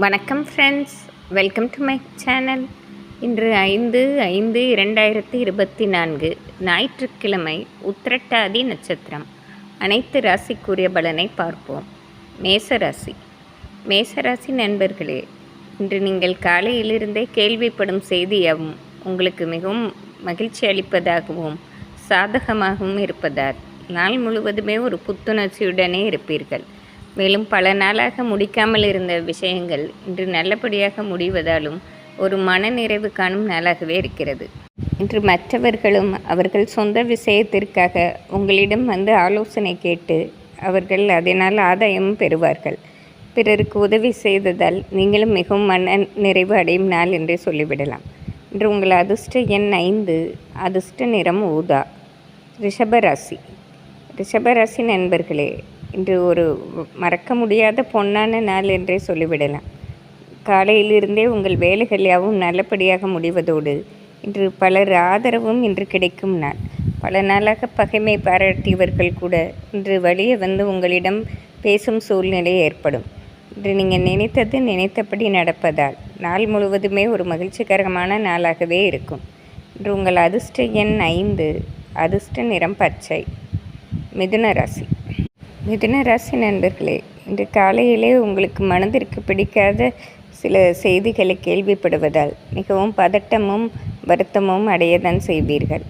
வணக்கம் friends, welcome to my channel. இன்று 5/5/2024 ஞாயிற்றுக்கிழமை, உத்திரட்டாதி நட்சத்திரம். அனைத்து ராசிக்குரிய பலனை பார்ப்போம். மேசராசி நண்பர்களே, இன்று நீங்கள் காலையிலிருந்தே கேள்விப்படும் செய்தியாகவும் உங்களுக்கு மிகவும் மகிழ்ச்சி அளிப்பதாகவும் சாதகமாகவும் இருப்பதால் நாள் முழுவதுமே ஒரு புத்துணர்ச்சியுடனே இருப்பீர்கள். மேலும் பல நாளாக முடிக்காமல் இருந்த விஷயங்கள் இன்று நல்லபடியாக முடிவதாலும் ஒரு மனநிறைவு காணும் நாளாகவே இருக்கிறது. இன்று மற்றவர்களும் அவர்கள் சொந்த விஷயத்திற்காக உங்களிடம் வந்து ஆலோசனை கேட்டு அவர்கள் அதனால் ஆதாயமும் பெறுவார்கள். பிறருக்கு உதவி செய்ததால் நீங்களும் மிகவும் மன நிறைவு அடையும் நாள் என்றே சொல்லிவிடலாம். இன்று உங்கள் அதிர்ஷ்ட எண் 5, அதிர்ஷ்ட நிறம் ஊதா. ரிஷபராசி நண்பர்களே, இன்று ஒரு மறக்க முடியாத பொன்னான நாள் என்றே சொல்லிவிடலாம். காலையிலிருந்தே உங்கள் வேலைகள் யாவும் நல்லபடியாக முடிவதோடு இன்று பலர் ஆதரவும் இன்று கிடைக்கும் நாள். பல நாளாக பகைமை பாராட்டியவர்கள் கூட இன்று வழியே வந்து உங்களிடம் பேசும் சூழ்நிலை ஏற்படும். இன்று நீங்கள் நினைத்தபடி நடப்பதால் நாள் முழுவதுமே ஒரு மகிழ்ச்சிகரமான நாளாகவே இருக்கும். இன்று உங்கள் அதிர்ஷ்ட எண் 5, அதிர்ஷ்ட நிறம் பச்சை. மிதுன ராசி நண்பர்களே, இன்று காலையிலே உங்களுக்கு மனதிற்கு பிடிக்காத சில செய்திகளை கேள்விப்படுவதால் மிகவும் பதட்டமும் வருத்தமும் அடையத்தான் செய்வீர்கள்.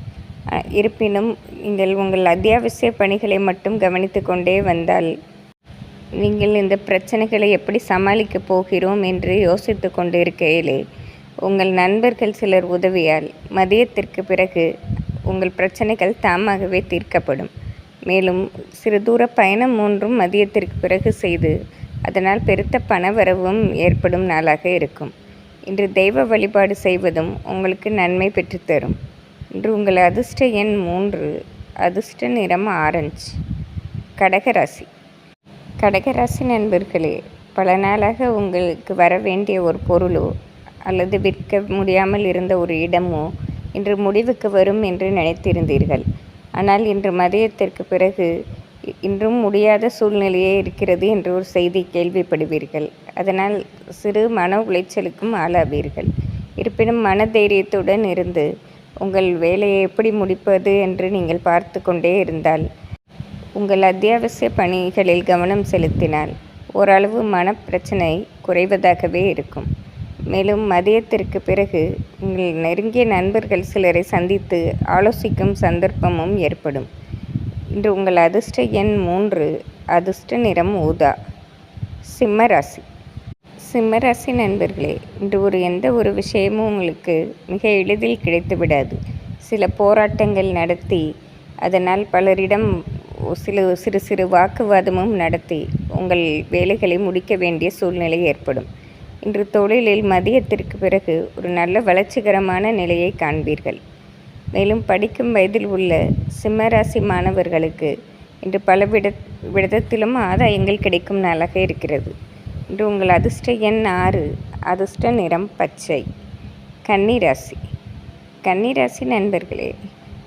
இருப்பினும் நீங்கள் உங்கள் அத்தியாவசிய பணிகளை மட்டும் கவனித்து கொண்டே வந்தால் நீங்கள் இந்த பிரச்சனைகளை எப்படி சமாளிக்கப் போகிறோம் என்று யோசித்து கொண்டு இருக்கையிலே உங்கள் நண்பர்கள் சிலர் உதவியால் மதியத்திற்கு பிறகு உங்கள் பிரச்சனைகள் தாமாகவே தீர்க்கப்படும். மேலும் சிறு தூர பயணம் ஒன்றும் மதியத்திற்கு பிறகு செய்து அதனால் பெருத்த பணவரவும் ஏற்படும் நாளாக இருக்கும். இன்று தெய்வ வழிபாடு செய்வதும் உங்களுக்கு நன்மை பெற்றுத்தரும். இன்று உங்கள் அதிர்ஷ்ட எண் 3, அதிர்ஷ்ட நிறம் ஆரஞ்சு. கடகராசி நண்பர்களே, பல நாளாக உங்களுக்கு வர வேண்டிய ஒரு பொருளோ அல்லது விற்க முடியாமல் இருந்த ஒரு இடமோ இன்று முடிவுக்கு வரும் என்று நினைத்திருந்தீர்கள். ஆனால் இன்று மதியத்திற்கு பிறகு இன்றும் முடியாத சூழ்நிலையே இருக்கிறது என்று ஒரு செய்தி கேள்விப்படுவீர்கள். அதனால் சிறு மன உளைச்சலுக்கும் ஆளாவீர்கள். இருப்பினும் மனதைரியத்துடன் இருந்து உங்கள் வேலையை எப்படி முடிப்பது என்று நீங்கள் பார்த்து கொண்டே இருந்தால், உங்கள் அத்தியாவசிய பணிகளில் கவனம் செலுத்தினால் ஓரளவு மனப்பிரச்சனை குறைவதாகவே இருக்கும். மேலும் மதியத்திற்கு பிறகு உங்கள் நெருங்கிய நண்பர்கள் சிலரை சந்தித்து ஆலோசிக்கும் சந்தர்ப்பமும் ஏற்படும். இன்று உங்கள் அதிர்ஷ்ட எண் 3, அதிர்ஷ்ட நிறம் ஊதா. சிம்மராசி நண்பர்களே, இன்று எந்த ஒரு விஷயமும் உங்களுக்கு மிக எளிதில் கிடைத்து விடாது. சில போராட்டங்கள் நடத்தி அதனால் பலரிடம் சிறு சிறு வாக்குவாதமும் நடத்தி உங்கள் வேலைகளை முடிக்க வேண்டிய சூழ்நிலை ஏற்படும். இன்று தொழிலில் மதியத்திற்கு பிறகு ஒரு நல்ல வளர்ச்சிகரமான நிலையை காண்பீர்கள். மேலும் படிக்கும் வயதில் உள்ள சிம்மராசி மாணவர்களுக்கு இன்று பல விதத்திலும் ஆதாயங்கள் கிடைக்கும் நாளாக இருக்கிறது. இன்று உங்கள் அதிர்ஷ்ட எண் 6, அதிர்ஷ்ட நிறம் பச்சை. கன்னிராசி நண்பர்களே,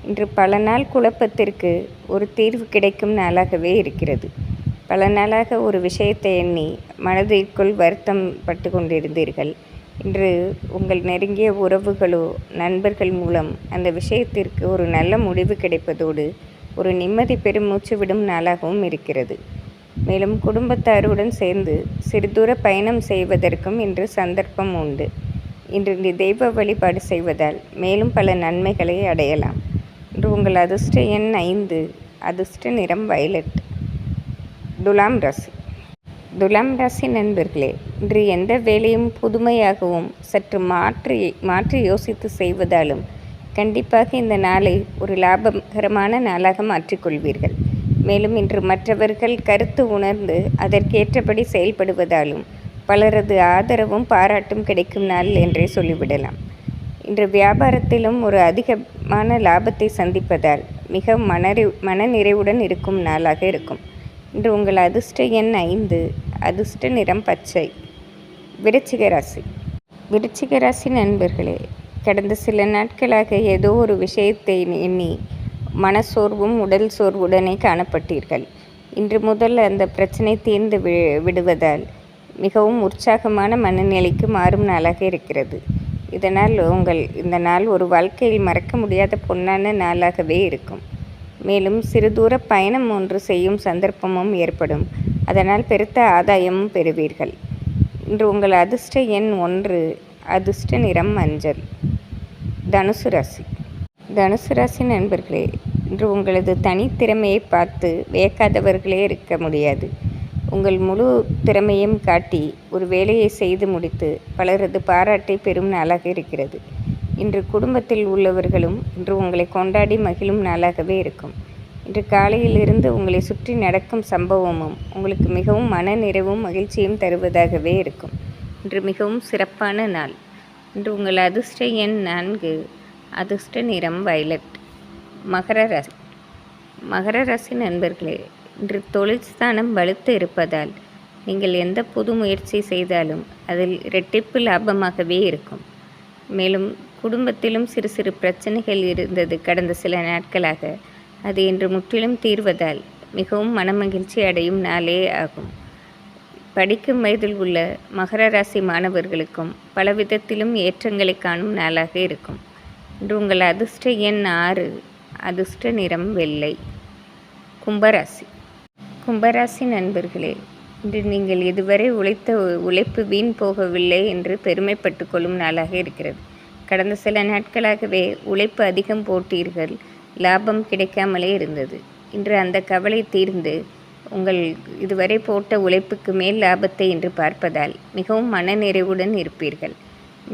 இன்று பல நாள் குழப்பத்திற்கு ஒரு தீர்வு கிடைக்கும் நாளாகவே இருக்கிறது. பல நாளாக ஒரு விஷயத்தை எண்ணி மனதிற்குள் வருத்தம் பட்டு கொண்டிருந்தீர்கள். இன்று உங்கள் நெருங்கிய உறவுகளோ நண்பர்கள் மூலம் அந்த விஷயத்திற்கு ஒரு நல்ல முடிவு கிடைப்பதோடு ஒரு நிம்மதி பெருமூச்சு விடும் நாளாகவும் இருக்கிறது. மேலும் குடும்பத்தாருடன் சேர்ந்து சிறு தூர பயணம் செய்வதற்கும் இன்று சந்தர்ப்பம் உண்டு. இன்று தெய்வ வழிபாடு செய்வதால் மேலும் பல நன்மைகளை அடையலாம். இன்று உங்கள் அதிர்ஷ்ட எண் 5, அதிர்ஷ்ட நிறம் வயலட். துலாம் ராசி நண்பர்களே, இன்று எந்த வேலையும் புதுமையாகவும் சற்று மாற்றி யோசித்து செய்வதாலும் கண்டிப்பாக இந்த நாளை ஒரு லாபகரமான நாளாக மாற்றிக்கொள்வீர்கள். மேலும் இன்று மற்றவர்கள் கருத்து உணர்ந்து அதற்கேற்றபடி செயல்படுவதாலும் பலரது ஆதரவும் பாராட்டும் கிடைக்கும் நாள் என்றே சொல்லிவிடலாம். இன்று வியாபாரத்திலும் ஒரு அதிகமான லாபத்தை சந்திப்பதால் மிக மனநிறைவுடன் இருக்கும் நாளாக இருக்கும். இன்று உங்கள் அதிர்ஷ்ட எண் 5, அதிர்ஷ்ட நிறம் பச்சை. விருச்சிக ராசி நண்பர்களே, கடந்த சில நாட்களாக ஏதோ ஒரு விஷயத்தை எண்ணி மனசோர்வும் உடல் சோர்வுடனே காணப்பட்டீர்கள். இன்று முதல் அந்த பிரச்சனை தீர்ந்து விடுவதால் மிகவும் உற்சாகமான மனநிலைக்கு மாறும் நாளாக இருக்கிறது. இதனால் இந்த நாள் ஒரு வாழ்க்கையில் மறக்க முடியாத பொன்னான நாளாகவே இருக்கும். மேலும் சிறு தூர பயணம் ஒன்று செய்யும் சந்தர்ப்பமும் ஏற்படும். அதனால் பெருத்த ஆதாயமும் பெறுவீர்கள். இன்று உங்கள் அதிர்ஷ்ட எண் 1. அதிர்ஷ்ட நிறம் மஞ்சள். தனுசு ராசி. தனுசு ராசி நண்பர்களே, இன்று உங்களது தனித்திறமையை பார்த்து வியக்காதவர்களே இருக்க முடியாது. உங்கள் முழு திறமையும் காட்டி ஒரு வேலையை செய்து முடித்து பலரது பாராட்டை பெறும் நாளாக இருக்கிறது. இன்று குடும்பத்தில் உள்ளவர்களும் இன்று உங்களை கொண்டாடி மகிழும் நாளாகவே இருக்கும். இன்று காலையிலிருந்து உங்களை சுற்றி நடக்கும் சம்பவமும் உங்களுக்கு மிகவும் மன நிறைவும் மகிழ்ச்சியும் தருவதாகவே இருக்கும். இன்று மிகவும் சிறப்பான நாள். இன்று உங்கள் அதிர்ஷ்ட எண் 4. அதிர்ஷ்ட நிறம் வயலட். மகர ராசி. மகர ராசி நண்பர்களே, இன்று தொழில் ஸ்தானம் வலுத்து இருப்பதால் நீங்கள் எந்த புது முயற்சி செய்தாலும் அதில் இரட்டிப்பு லாபமாகவே இருக்கும். மேலும் குடும்பத்திலும் சிறு சிறு பிரச்சனைகள் இருந்தது கடந்த சில நாட்களாக. அது இன்று முற்றிலும் தீர்வதால் மிகவும் மனமகிழ்ச்சி அடையும் நாளே ஆகும். படிக்கும் வயதில் உள்ள மகர ராசி மாணவர்களுக்கும் பலவிதத்திலும் ஏற்றங்களை காணும் நாளாக இருக்கும். இன்று உங்கள் அதிர்ஷ்ட எண் 6. அதிர்ஷ்ட நிறம் வெள்ளை. கும்பராசி. கும்பராசி நண்பர்களே, இன்று நீங்கள் இதுவரை உழைத்த உழைப்பு வீண் போகவில்லை என்று பெருமைப்பட்டு கொள்ளும் நாளாக இருக்கிறது. கடந்த சில நாட்களாகவே உழைப்பு அதிகம் போட்டீர்கள், லாபம் கிடைக்காமலே இருந்தது. இன்று அந்த கவலை தீர்ந்து உங்கள் இதுவரை போட்ட உழைப்புக்கு மேல் லாபத்தை இன்று பார்ப்பதால் மிகவும் மனநிறைவுடன் இருப்பீர்கள்.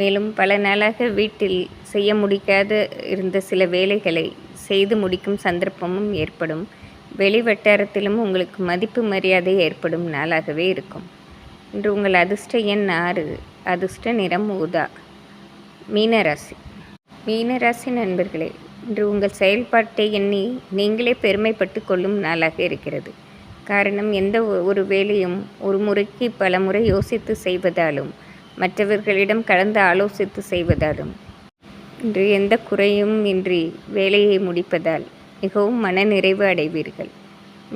மேலும் பல நாளாக வீட்டில் செய்ய முடியாத இருந்த சில வேலைகளை செய்து முடிக்கும் சந்தர்ப்பமும் ஏற்படும். வெளி வட்டாரத்திலும் உங்களுக்கு மதிப்பு மரியாதை ஏற்படும் நாளாகவே இருக்கும். இன்று உங்கள் அதிர்ஷ்ட எண் 6. அதிர்ஷ்ட நிறம் ஊதா. மீனராசி. மீனராசி நண்பர்களே, இன்று உங்கள் செயல்பாட்டை எண்ணி நீங்களே பெருமைப்பட்டு கொள்ளும் நாளாக இருக்கிறது. காரணம், எந்த ஒரு வேலையும் ஒரு முறைக்கு பல முறை யோசித்து செய்வதாலும் மற்றவர்களிடம் கலந்து ஆலோசித்து செய்வதாலும் இன்று எந்த குறையும் இன்றி வேலையை முடிப்பதால் மிகவும் மனநிறைவு அடைவீர்கள்.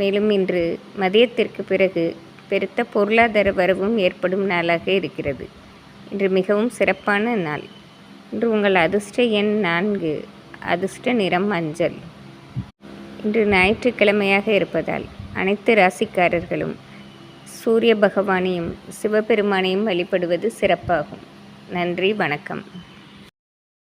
மேலும் இன்று மதியத்திற்கு பிறகு பெருத்த பொருளாதார வரவும் ஏற்படும் நாளாக இருக்கிறது. இன்று மிகவும் சிறப்பான நாள். இன்று உங்கள் அதிர்ஷ்ட எண் 4. அதிர்ஷ்ட நிறம் மஞ்சள். இன்று ஞாயிற்றுக்கிழமையாக இருப்பதால் அனைத்து ராசிக்காரர்களும் சூரிய பகவானையும் சிவபெருமானையும் வழிபடுவது சிறப்பாகும். நன்றி, வணக்கம்.